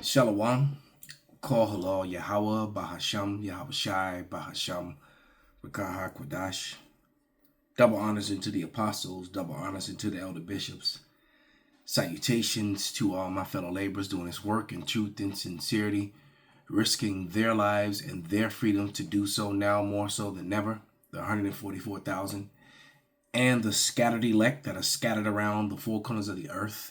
Shalom, Kol Halal, Yahweh, Bahasham, Yahweh Shai, Bahasham, Rakaha Kwadash. Double honors into the apostles, double honors into the elder bishops. Salutations to all my fellow laborers doing this work in truth and sincerity, risking their lives and their freedom to do so now more so than ever. The 144,000 and the scattered elect that are scattered around the four corners of the earth,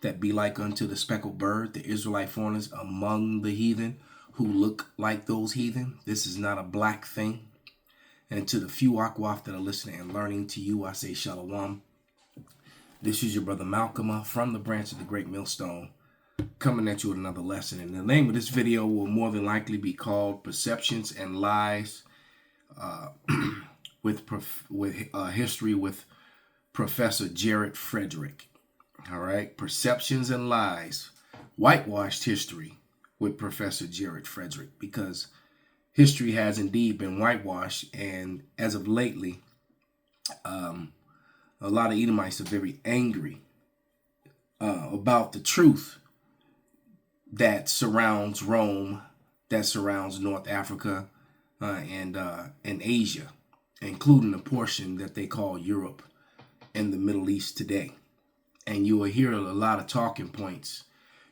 that be like unto the speckled bird, the Israelite foreigners among the heathen who look like those heathen. This is not a black thing. And to the few Akwaf that are listening and learning, to you I say Shalom. This is your brother Malcolm from the branch of the Great Millstone, coming at you with another lesson. And the name of this video will more than likely be called Perceptions and Lies with History with Professor Jared Frederick. All right, Perceptions and Lies, Whitewashed History with Professor Jared Frederick, because history has indeed been whitewashed, and as of lately, a lot of Edomites are very angry about the truth that surrounds Rome, that surrounds North Africa and Asia, including a portion that they call Europe and the Middle East today. And you will hear a lot of talking points.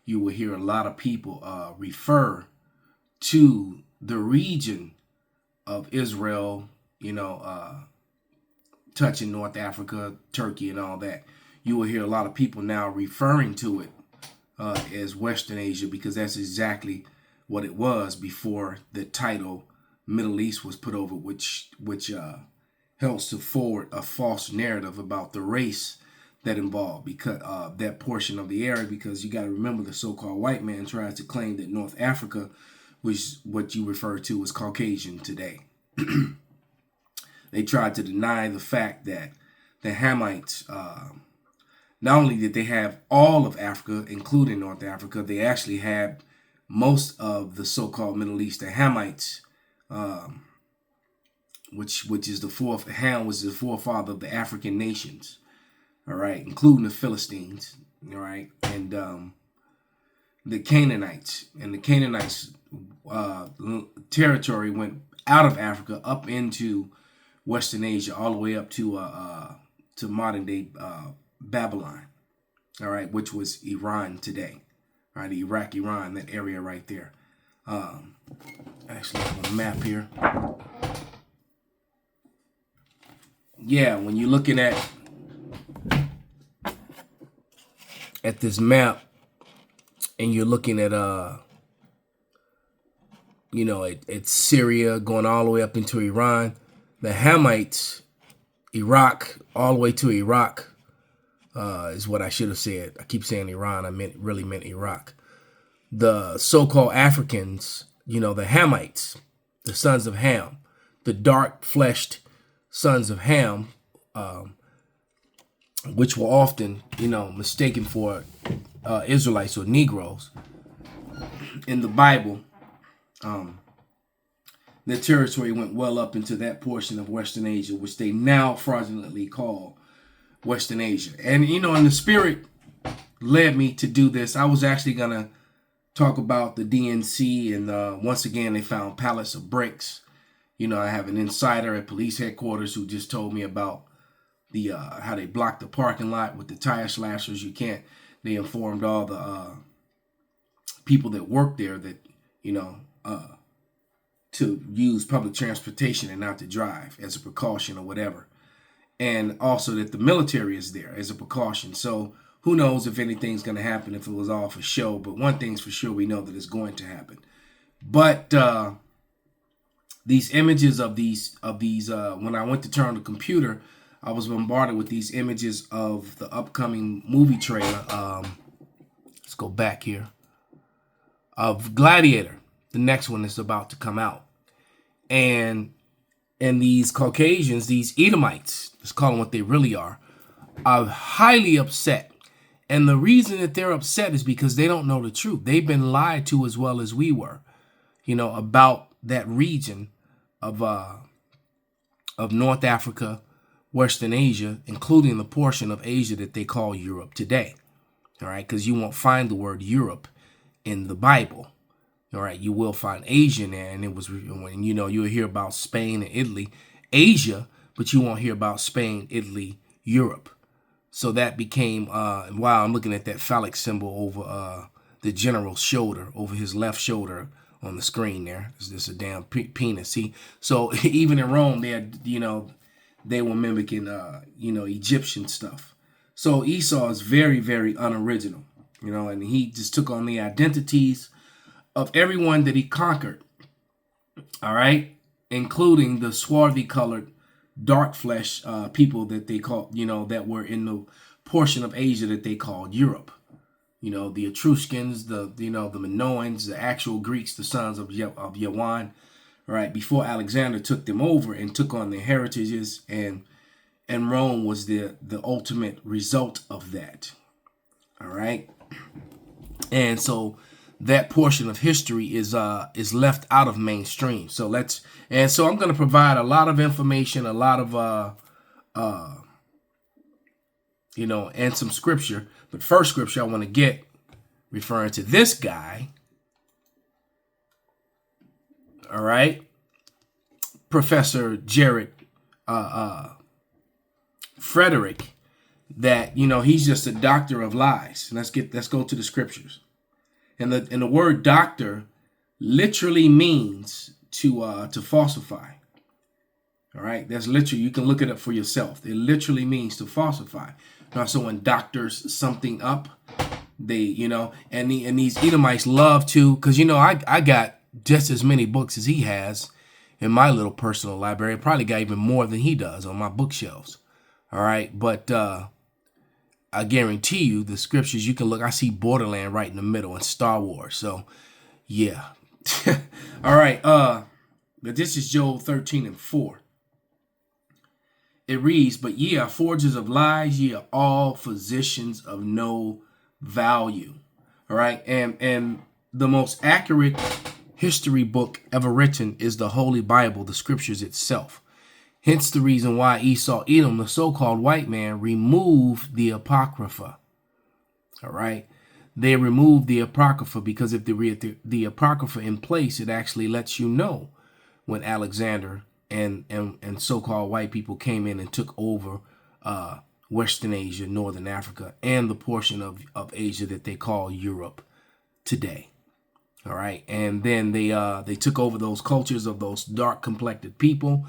You will hear a lot of people refer to the region of Israel, touching North Africa, Turkey, and all that. You will hear a lot of people now referring to it as Western Asia, because that's exactly what it was before the title Middle East was put over, which helps to forward a false narrative about the race that involved because that portion of the area, because you got to remember the so-called white man tries to claim that North Africa, which what you refer to as Caucasian today. They tried to deny the fact that the Hamites, not only did they have all of Africa, including North Africa, they actually had most of the so-called Middle East. The Hamites, which is the fourth, Ham was the forefather of the African nations. All right, including the Philistines, all right, and the Canaanites. And the Canaanites territory went out of Africa up into Western Asia, all the way up to modern day Babylon, all right, which was Iran today, all right, Iraq, Iran, that area right there. Actually, I have a map here. Yeah, when you're looking at this map and you're looking at it's Syria going all the way up into Iran, the Hamites, Iraq, all the way to Iraq is what I should have said. I keep saying Iran, I really meant Iraq. The so-called Africans, the Hamites, the sons of Ham, the dark-fleshed sons of Ham, which were often, mistaken for Israelites or Negroes. In the Bible, the territory went well up into that portion of Western Asia, which they now fraudulently call Western Asia. And, and the Spirit led me to do this. I was actually going to talk about the DNC, and once again, they found pallets of bricks. I have an insider at police headquarters who just told me about the how they blocked the parking lot with the tire slashers. They informed all the people that work there that to use public transportation and not to drive as a precaution or whatever, and also that the military is there as a precaution. So who knows if anything's going to happen, if it was all for show, but one thing's for sure, we know that it's going to happen. But these images of these when I went to turn on the computer, I was bombarded with these images of the upcoming movie trailer. Let's go back here. Of Gladiator, the next one that's about to come out. And these Caucasians, these Edomites, let's call them what they really are highly upset. And the reason that they're upset is because they don't know the truth. They've been lied to as well as we were, about that region of North Africa, Western Asia, including the portion of Asia that they call Europe today. All right, because you won't find the word Europe in the Bible. All right, you will find Asia in there, and it was when you'll hear about Spain and Italy, Asia, but you won't hear about Spain, Italy, Europe. So that became wow, I'm looking at that phallic symbol over the general's shoulder, over his left shoulder on the screen there. It's just a damn penis. See, so even in Rome, they had, they were mimicking Egyptian stuff. So Esau is very, very unoriginal, and he just took on the identities of everyone that he conquered, all right, including the swarthy colored, dark flesh people that they called, that were in the portion of Asia that they called Europe. The Etruscans, the Minoans, the actual Greeks, the sons of Yawan, right, before Alexander took them over and took on their heritages, and Rome was the ultimate result of that, all right. And so that portion of history is left out of mainstream. So I'm going to provide a lot of information, a lot of and some scripture. But first scripture I want to get referring to this guy. All right, Professor Jared Frederick. That he's just a doctor of lies. Let's go to the scriptures. And the word doctor literally means to falsify. All right, that's literally, you can look it up for yourself. It literally means to falsify. Now, so when doctors something up, they and these Edomites love to, because I got just as many books as he has in my little personal library. I probably got even more than he does on my bookshelves. All right, but I guarantee you the scriptures you can look. I see Borderland right in the middle and Star Wars. So, yeah. All right. But this is Joel 13:4. It reads, "But ye are forgers of lies, ye are all physicians of no value." All right. And the most accurate history book ever written is the Holy Bible, the scriptures itself. Hence the reason why Esau, Edom, the so-called white man, removed the Apocrypha. All right. They removed the Apocrypha because if they read the Apocrypha in place, it actually lets you know when Alexander and so-called white people came in and took over Western Asia, Northern Africa, and the portion of Asia that they call Europe today. All right. And then they took over those cultures of those dark-complected people.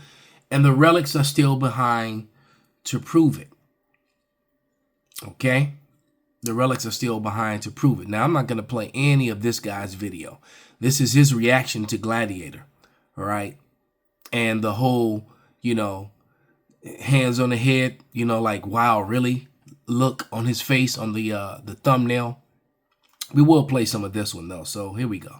And the relics are still behind to prove it. Okay? The relics are still behind to prove it. Now, I'm not going to play any of this guy's video. This is his reaction to Gladiator. All right? And the whole, hands on the head, like, wow, really? Look on his face on the thumbnail. We will play some of this one, though. So here we go.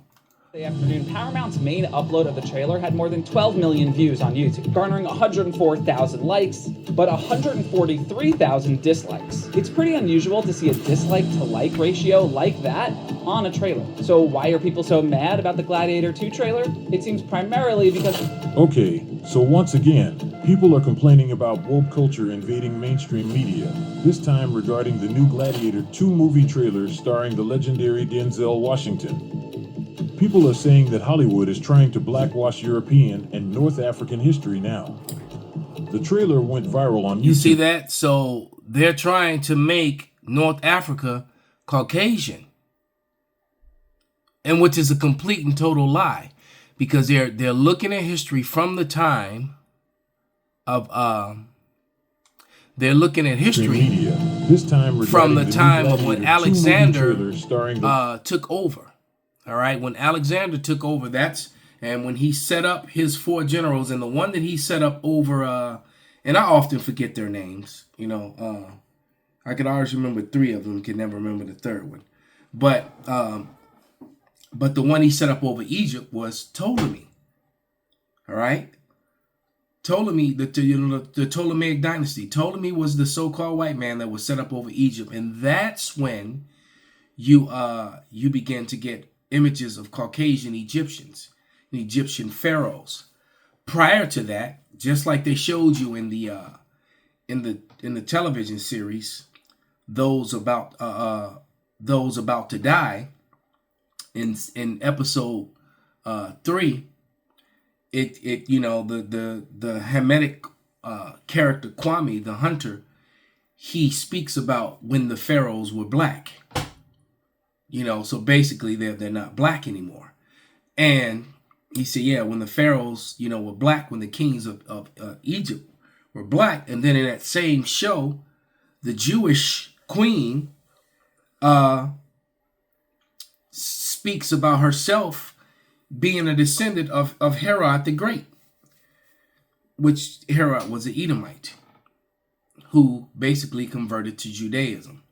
Afternoon, Paramount's main upload of the trailer had more than 12 million views on YouTube, garnering 104,000 likes, but 143,000 dislikes. It's pretty unusual to see a dislike to like ratio like that on a trailer. So why are people so mad about the Gladiator II trailer? It seems primarily because... Okay, so once again, people are complaining about woke culture invading mainstream media, this time regarding the new Gladiator II movie trailer starring the legendary Denzel Washington. People are saying that Hollywood is trying to blackwash European and North African history now. The trailer went viral on YouTube. You see that? So they're trying to make North Africa Caucasian, and which is a complete and total lie, because they're looking at history from the time of they're looking at history media, this time from the time of when Alexander took over. All right, when Alexander took over, and when he set up his 4 generals, and the one that he set up over, and I often forget their names, I could always remember 3 of them, can never remember the 3rd one. But the one he set up over Egypt was Ptolemy. All right, Ptolemy, the Ptolemaic dynasty. Ptolemy was the so-called white man that was set up over Egypt, and that's when you begin to get images of Caucasian Egyptians and Egyptian pharaohs. Prior to that, just like they showed you in the television series, those about to die, in episode 3, the Hamitic character Kwame, the hunter, he speaks about when the pharaohs were black. So basically they're not black anymore. And he said, yeah, when the pharaohs, were black, when the kings of Egypt were black. And then in that same show, the Jewish queen speaks about herself being a descendant of Herod the Great, which Herod was an Edomite who basically converted to Judaism.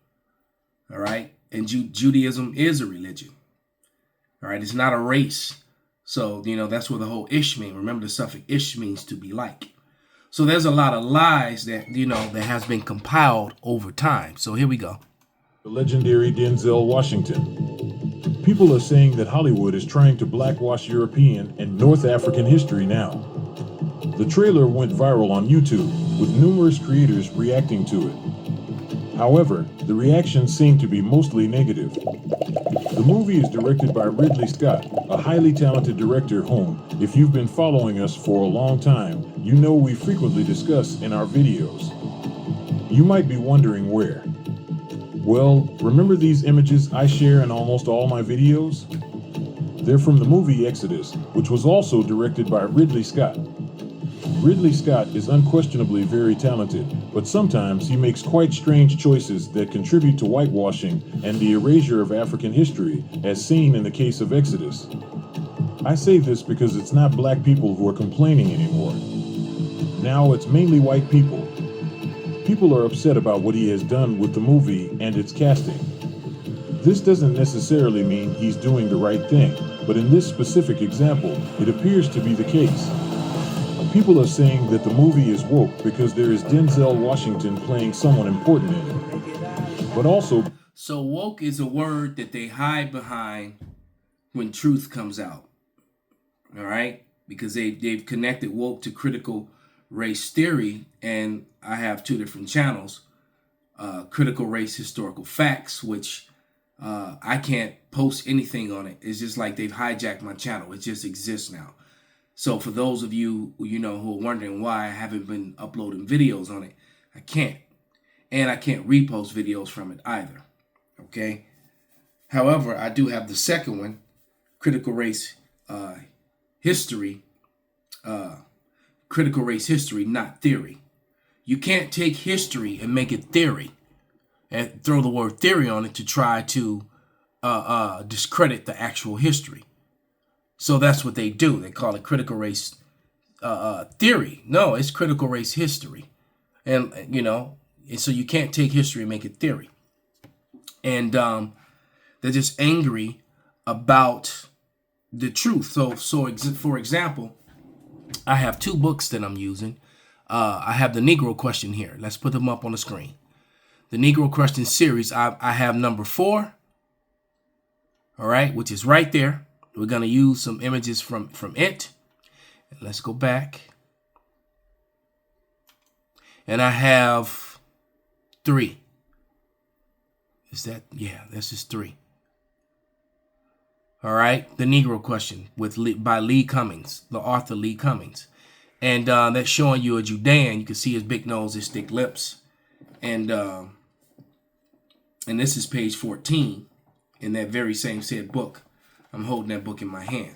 All right. And Judaism is a religion. All right. It's not a race. So, that's where the whole ish means. Remember, the suffix ish means to be like. So there's a lot of lies that, that has been compiled over time. So here we go. The legendary Denzel Washington. People are saying that Hollywood is trying to blackwash European and North African history now. The trailer went viral on YouTube, with numerous creators reacting to it. However, the reactions seem to be mostly negative. The movie is directed by Ridley Scott, a highly talented director whom, if you've been following us for a long time, you know we frequently discuss in our videos. You might be wondering where. Well, remember these images I share in almost all my videos? They're from the movie Exodus, which was also directed by Ridley Scott. Ridley Scott is unquestionably very talented, but sometimes he makes quite strange choices that contribute to whitewashing and the erasure of African history, as seen in the case of Exodus. I say this because it's not black people who are complaining anymore. Now it's mainly white people. People are upset about what he has done with the movie and its casting. This doesn't necessarily mean he's doing the right thing, but in this specific example, it appears to be the case. People are saying that the movie is woke because there is Denzel Washington playing someone important in it. But also... So woke is a word that they hide behind when truth comes out. All right? Because they've connected woke to critical race theory, and I have 2 different channels. Critical Race Historical Facts, which I can't post anything on it. It's just like they've hijacked my channel. It just exists now. So for those of you, who are wondering why I haven't been uploading videos on it, I can't. And I can't repost videos from it either. Okay? However, I do have the second one, Critical Race History. Critical Race History, not theory. You can't take history and make it theory and throw the word theory on it to try to discredit the actual history. So that's what they do. They call it critical race theory. No, it's critical race history. And, and so you can't take history and make it theory. And they're just angry about the truth. So for example, I have 2 books that I'm using. I have the Negro Question here. Let's put them up on the screen. The Negro Question series, I have number 4. All right, which is right there. We're going to use some images from it. And let's go back. And I have 3. Is that? Yeah, that's just 3. All right. The Negro Question by Lee Cummings, the author Lee Cummings. And that's showing you a Judean. You can see his big nose, his thick lips. And this is page 14 in that very same said book. I'm holding that book in my hand.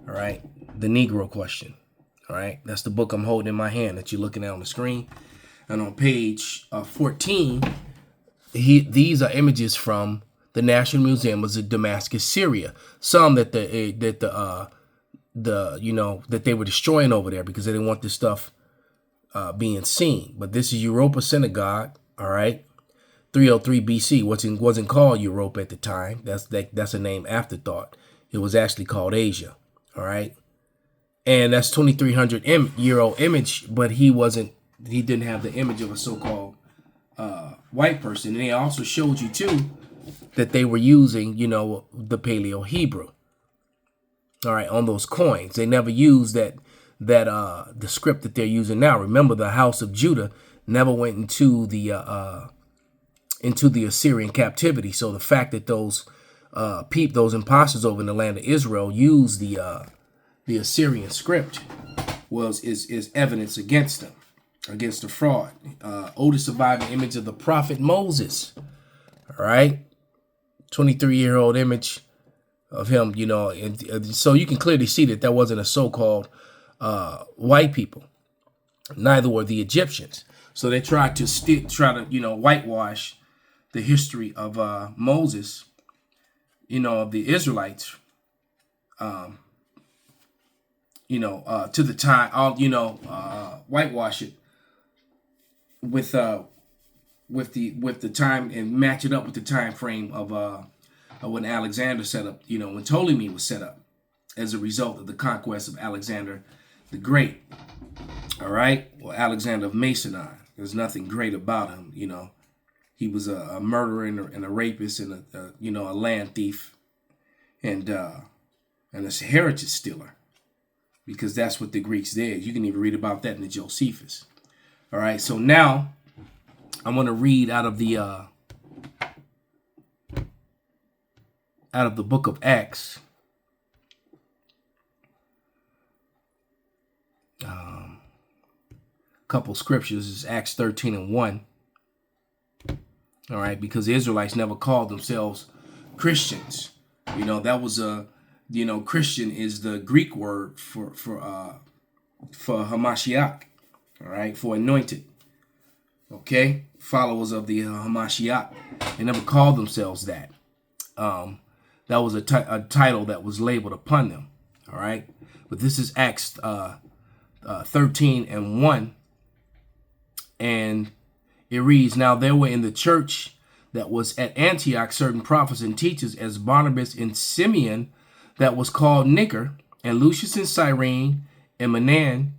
All right. The Negro Question. All right. That's the book I'm holding in my hand that you're looking at on the screen. And on page 14, these are images from the National Museum of Damascus, Syria. Some that they were destroying over there because they didn't want this stuff being seen. But this is Europa Synagogue. All right. 303 BC, wasn't called Europe at the time. That's a name afterthought. It was actually called Asia. All right. And that's 2300 year old image, but he didn't have the image of a so-called white person. And they also showed you too that they were using, the Paleo Hebrew. All right, on those coins. They never used the script that they're using now. Remember, the house of Judah never went into the Assyrian captivity. So the fact that those those imposters over in the land of Israel use the Assyrian script is evidence against them, against the fraud. Oldest surviving image of the prophet Moses. All right, 23-year-old image of him. And so you can clearly see that wasn't a so-called white people. Neither were the Egyptians. So they tried to whitewash the history of Moses, of the Israelites, to the time, whitewash it with the time and match it up with the time frame of when Alexander set up, when Ptolemy was set up as a result of the conquest of Alexander the Great. All right, well, Alexander of Macedon. There's nothing great about him, He was a murderer and a rapist and a land thief and a heritage stealer, because that's what the Greeks did. You can even read about that in the Josephus. All right, so now I'm going to read out of the book of Acts. Couple scriptures is Acts 13:1. All right, because the Israelites never called themselves Christians. That was Christian is the Greek word for Hamashiach. All right, for anointed. Okay, followers of the Hamashiach. They never called themselves that. That was a title that was labeled upon them. All right, but this is Acts 13:1. And it reads, "Now there were in the church that was at Antioch certain prophets and teachers, as Barnabas and Simeon, that was called Niger, and Lucius and Cyrene, and Menan,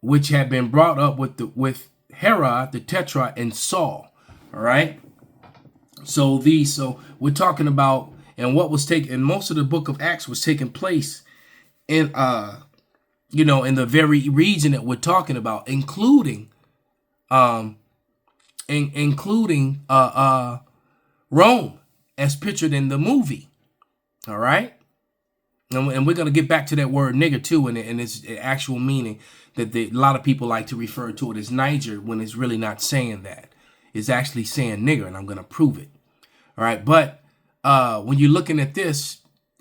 which had been brought up with Herod the Tetrarch and Saul." All right. So we're talking about, and what was taken, and most of the book of Acts was taking place in in the very region that we're talking about, including Rome, as pictured in the movie. All right, and we're gonna get back to that word nigger too, and its actual meaning that a lot of people like to refer to it as Niger when it's really not saying that. It's actually saying nigger, and I'm gonna prove it. All right, but when you're looking at this,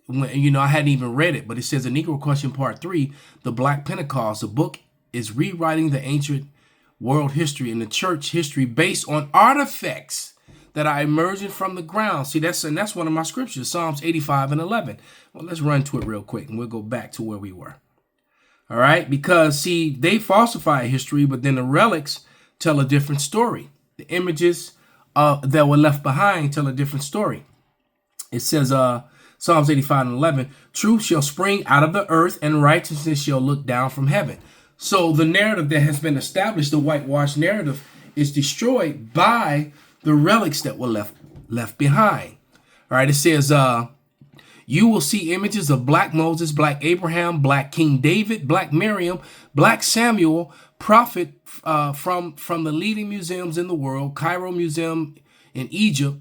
I hadn't even read it, but it says, "A Negro Question Part 3, The Black Pentecost." The book is rewriting the ancient world history and the church history based on artifacts that are emerging from the ground. See, that's one of my scriptures, Psalms 85:11. Well, let's run to it real quick, and we'll go back to where we were. All right, because see, they falsify history, but then the relics tell a different story. The images that were left behind tell a different story. It says, Psalms 85:11, "Truth shall spring out of the earth, and righteousness shall look down from heaven." So the narrative that has been established, the whitewashed narrative, is destroyed by the relics that were left behind. All right, it says, "You will see images of black Moses, black Abraham, black King David, black Miriam, black Samuel, prophet from the leading museums in the world: Cairo Museum in Egypt,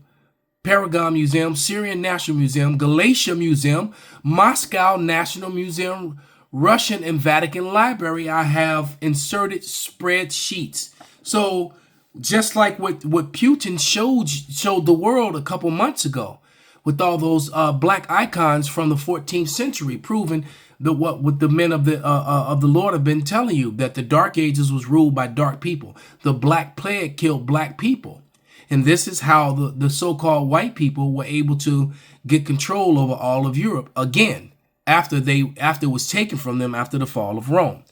Paragon Museum, Syrian National Museum, Galatia Museum, Moscow National Museum, Russian and Vatican Library." I have inserted spreadsheets. So just like what Putin showed the world a couple months ago, with all those black icons from the 14th century, proving what the men of the Lord have been telling you, that the Dark Ages was ruled by dark people. The Black Plague killed black people. And this is how the so-called white people were able to get control over all of Europe again, after it was taken from them after the fall of Rome.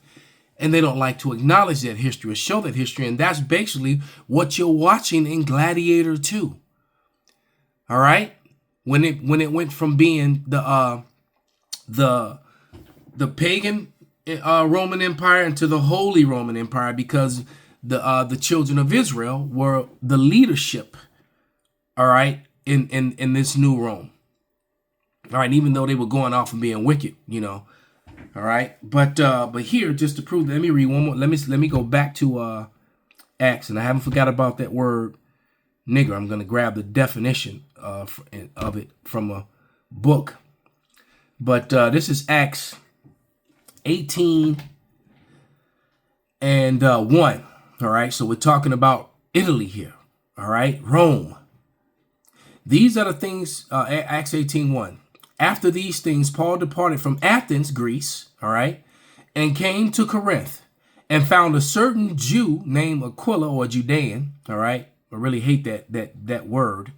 And they don't like to acknowledge that history or show that history. And that's basically what you're watching in Gladiator II. All right? When it went from being the pagan Roman Empire into the Holy Roman Empire, because the children of Israel were the leadership, all right, in this new Rome. All right, even though they were going off and being wicked, all right. But here, just to prove that, let me read one more. Let me go back to Acts, and I haven't forgot about that word nigger. I'm going to grab the definition of it from a book. But this is Acts 18 and 1. All right, so we're talking about Italy here. All right, Rome. These are the things, Acts 18:1. After these things, Paul departed from Athens, Greece, all right, and came to Corinth, and found a certain Jew named Aquila, or Judean, all right. I really hate that word,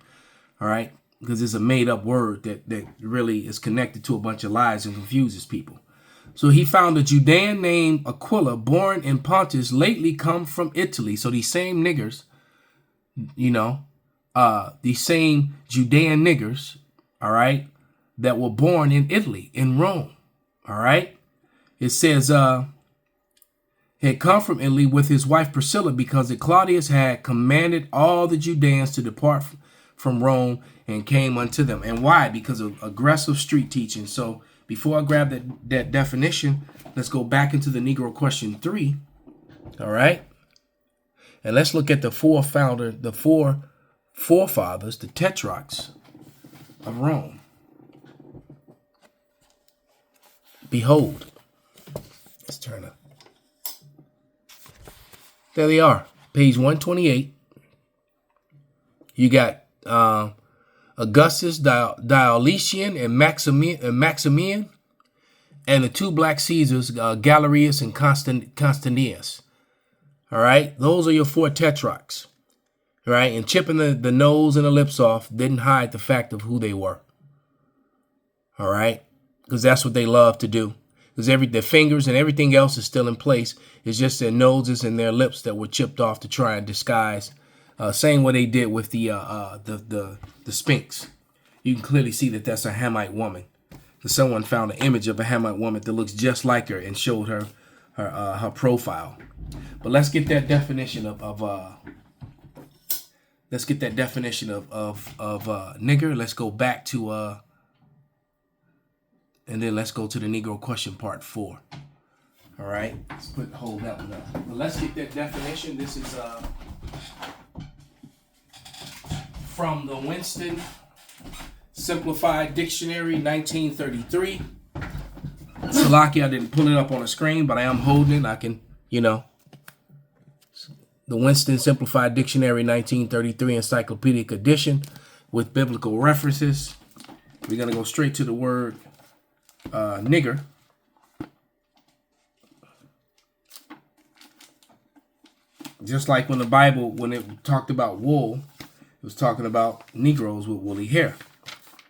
all right, because it's a made-up word that really is connected to a bunch of lies and confuses people. So he found a Judean named Aquila, born in Pontus, lately come from Italy. So these same niggers, you know, these same Judean niggers, all right, that were born in Italy, in Rome, all right. It says, had come from Italy with his wife Priscilla, because that Claudius had commanded all the Judeans to depart from Rome, and came unto them. And why? Because of aggressive street teaching. So before I grab that definition, let's go back into the Negro question 3. All right. And let's look at the four forefathers, the tetrarchs of Rome. Behold. Let's turn up. There they are. Page 128. You got Augustus, Diocletian, and Maximian, and the two black Caesars, Galerius and Constantius. All right, those are your four tetrarchs. All right, and chipping the nose and the lips off didn't hide the fact of who they were. All right, because that's what they love to do. Because their fingers and everything else is still in place. It's just their noses and their lips that were chipped off to try and disguise. Same what they did with the Sphinx. You can clearly see that that's a Hamite woman. Because someone found an image of a Hamite woman that looks just like her and showed her profile. But let's get that definition of nigger. Let's go back to and then let's go to the Negro question part 4. All right, let's hold that one up. But let's get that definition. This is from the Winston Simplified Dictionary, 1933. Salaki, I didn't pull it up on the screen, but I am holding it. I can, the Winston Simplified Dictionary, 1933, encyclopedic edition with biblical references. We're going to go straight to the word nigger. Just like when the Bible, when it talked about wool, it was talking about Negroes with woolly hair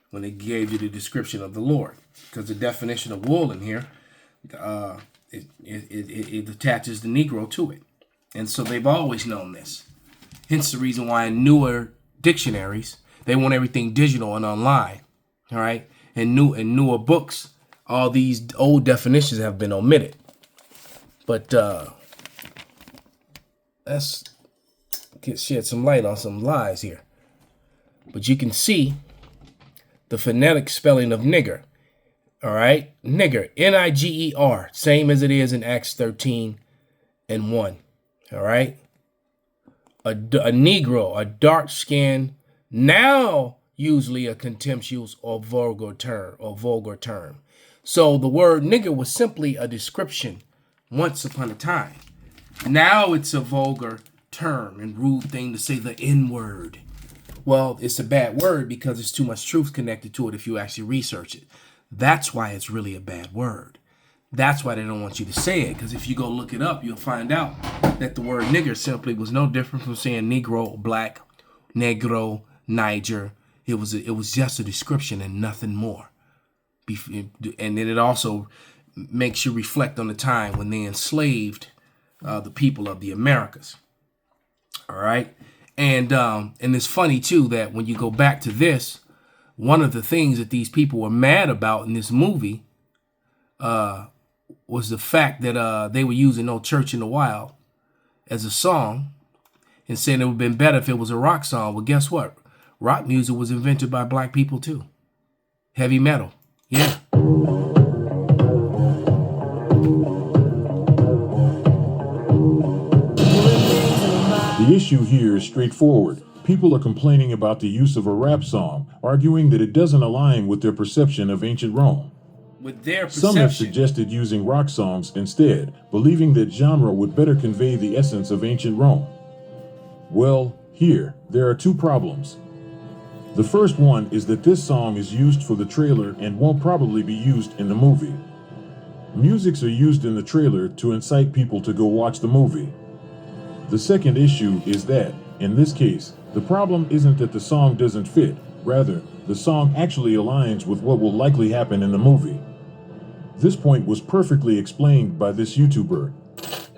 when it gave you the description of the Lord. Because the definition of wool in here, it attaches the Negro to it. And so they've always known this. Hence the reason why in newer dictionaries, they want everything digital and online. All right. And newer books, all these old definitions have been omitted. But let's shed some light on some lies here. But you can see the phonetic spelling of nigger. All right. Nigger, Niger, same as it is in Acts 13 and 1. All right. A Negro, a dark-skinned, now usually a contemptuous or vulgar term. So the word nigger was simply a description once upon a time. Now it's a vulgar term and rude thing to say the N-word. Well, it's a bad word because there's too much truth connected to it if you actually research it. That's why it's really a bad word. That's why they don't want you to say it, because if you go look it up, you'll find out that the word nigger simply was no different from saying Negro, black, Negro, Niger. It was just a description and nothing more. And then it also makes you reflect on the time when they enslaved the people of the Americas. All right. And it's funny, too, that when you go back to this, one of the things that these people were mad about in this movie was the fact that they were using No Church in the Wild as a song and saying it would have been better if it was a rock song. Well, guess what? Rock music was invented by black people, too. Heavy metal. Yeah. The issue here is straightforward. people are complaining about the use of a rap song, arguing that it doesn't align with their perception of ancient Rome. With their Some have perception. suggested using rock songs instead, believing that genre would better convey the essence of ancient Rome. Well, here, there are two problems. The first one is that this song is used for the trailer and won't probably be used in the movie. Musics are used in the trailer to incite people to go watch the movie. The second issue is that, in this case, the problem isn't that the song doesn't fit, rather, the song actually aligns with what will likely happen in the movie. This point was perfectly explained by this YouTuber.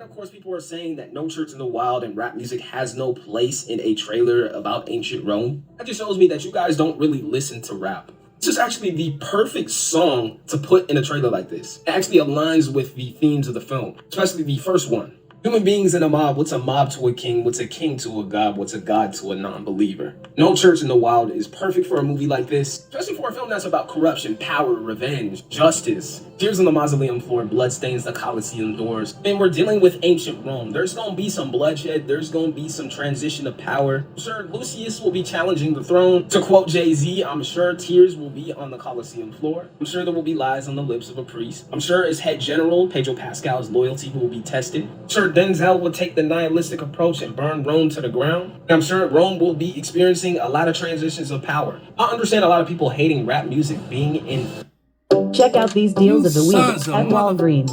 Of course, people are saying that No Church in the Wild and rap music has no place in a trailer about ancient Rome. That just shows me that you guys don't really listen to rap. This is actually the perfect song to put in a trailer like this. It actually aligns with the themes of the film, especially the first one. Human beings in a mob. What's a mob to a king? What's a king to a god? What's a god to a non-believer? No Church in the Wild is perfect for a movie like this, especially for a film that's about corruption, power, revenge, justice. Tears on the mausoleum floor, blood stains the Colosseum doors. And we're dealing with ancient Rome. There's gonna be some bloodshed. There's gonna be some transition of power. I'm sure Lucius will be challenging the throne. To quote Jay-Z, I'm sure tears will be on the Colosseum floor. I'm sure there will be lies on the lips of a priest. I'm sure his head general, Pedro Pascal's loyalty will be tested. I'm sure Denzel will take the nihilistic approach and burn Rome to the ground. And I'm sure Rome will be experiencing a lot of transitions of power. I understand a lot of people hating rap music being in. Check out these deals of the week at Walgreens.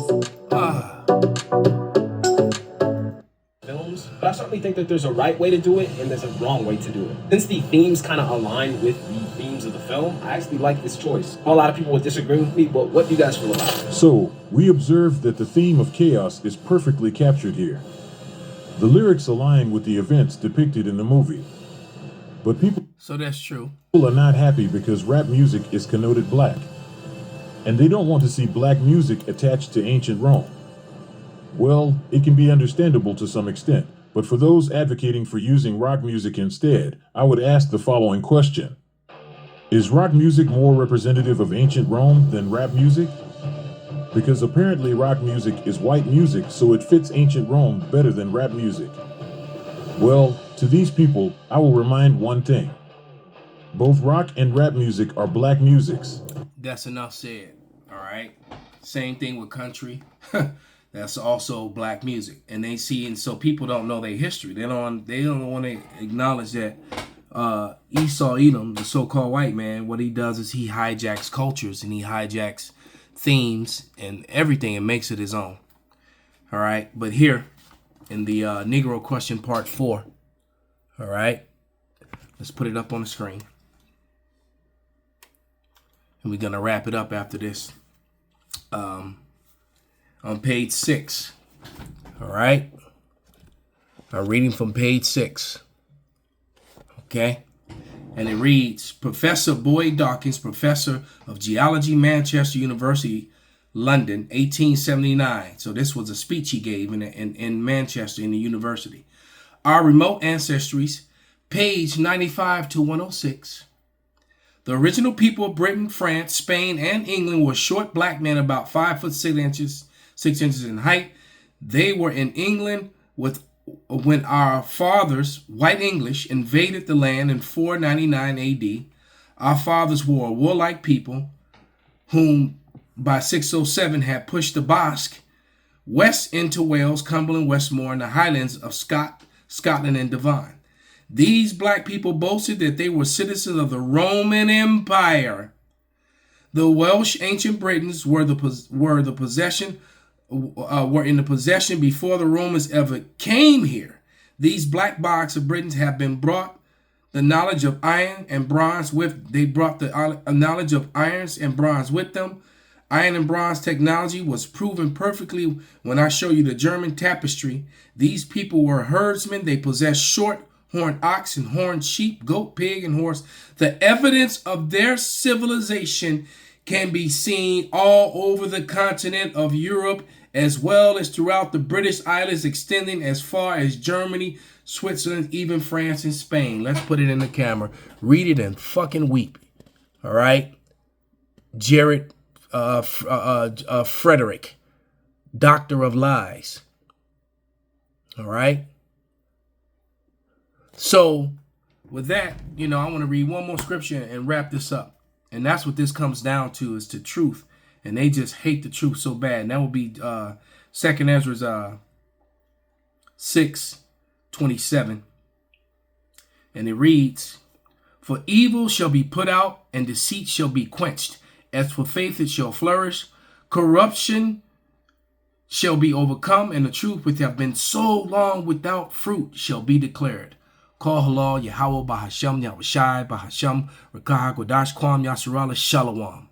Films, but I certainly think that there's a right way to do it and there's a wrong way to do it. Since the themes kind of align with the themes of the film, I actually like this choice. A lot of people would disagree with me, but what do you guys feel about it? So, we observe that the theme of chaos is perfectly captured here. The lyrics align with the events depicted in the movie. But people So that's true. are not happy because rap music is connoted black. And they don't want to see black music attached to ancient Rome. Well, it can be understandable to some extent, but for those advocating for using rock music instead, I would ask the following question. Is rock music more representative of ancient Rome than rap music? Because apparently rock music is white music, so it fits ancient Rome better than rap music. Well, to these people, I will remind one thing. Both rock and rap music are black musics. That's enough said. All right. Same thing with country. That's also black music. And they see, and so people don't know their history. They don't want to acknowledge that Esau Edom, the so-called white man, what he does is he hijacks cultures and he hijacks themes and everything and makes it his own. All right. But here in the Negro question part 4. All right. Let's put it up on the screen. And we're going to wrap it up after this. On page 6. All right. I'm reading from page 6. Okay. And it reads, Professor Boyd Dawkins, Professor of Geology, Manchester University, London, 1879. So this was a speech he gave in Manchester in the university. Our remote ancestries, page 95 to 106. The original people of Britain, France, Spain, and England were short black men about 5 foot 6 inches in height. They were in England when our fathers, white English, invaded the land in 499 AD. Our fathers were a warlike people whom by 607 had pushed the Basque west into Wales, Cumberland, Westmore, and the Highlands of Scotland and Devon. These black people boasted that they were citizens of the Roman Empire. The Welsh ancient Britons were in the possession before the Romans ever came here. These black box of Britons have been brought the knowledge of iron and bronze with. They brought the knowledge of irons and bronze with them. Iron and bronze technology was proven perfectly when I show you the German tapestry. These people were herdsmen. They possessed short horned ox and horned sheep, goat, pig, and horse. The evidence of their civilization can be seen all over the continent of Europe, as well as throughout the British Islands, extending as far as Germany, Switzerland, even France and Spain. Let's put it in the camera. Read it and fucking weep. All right? Jared Frederick, Doctor of Lies. All right? So with that, I want to read one more scripture and wrap this up. And that's what this comes down to, is to truth. And they just hate the truth so bad. And that will be 2nd Ezra 6:27. And it reads, "For evil shall be put out, and deceit shall be quenched. As for faith, it shall flourish. Corruption shall be overcome, and the truth which have been so long without fruit shall be declared. Call halal Yahweh Bahasham Yahushai Bahasham Rakah Godash Kwam Yasarala Shalom."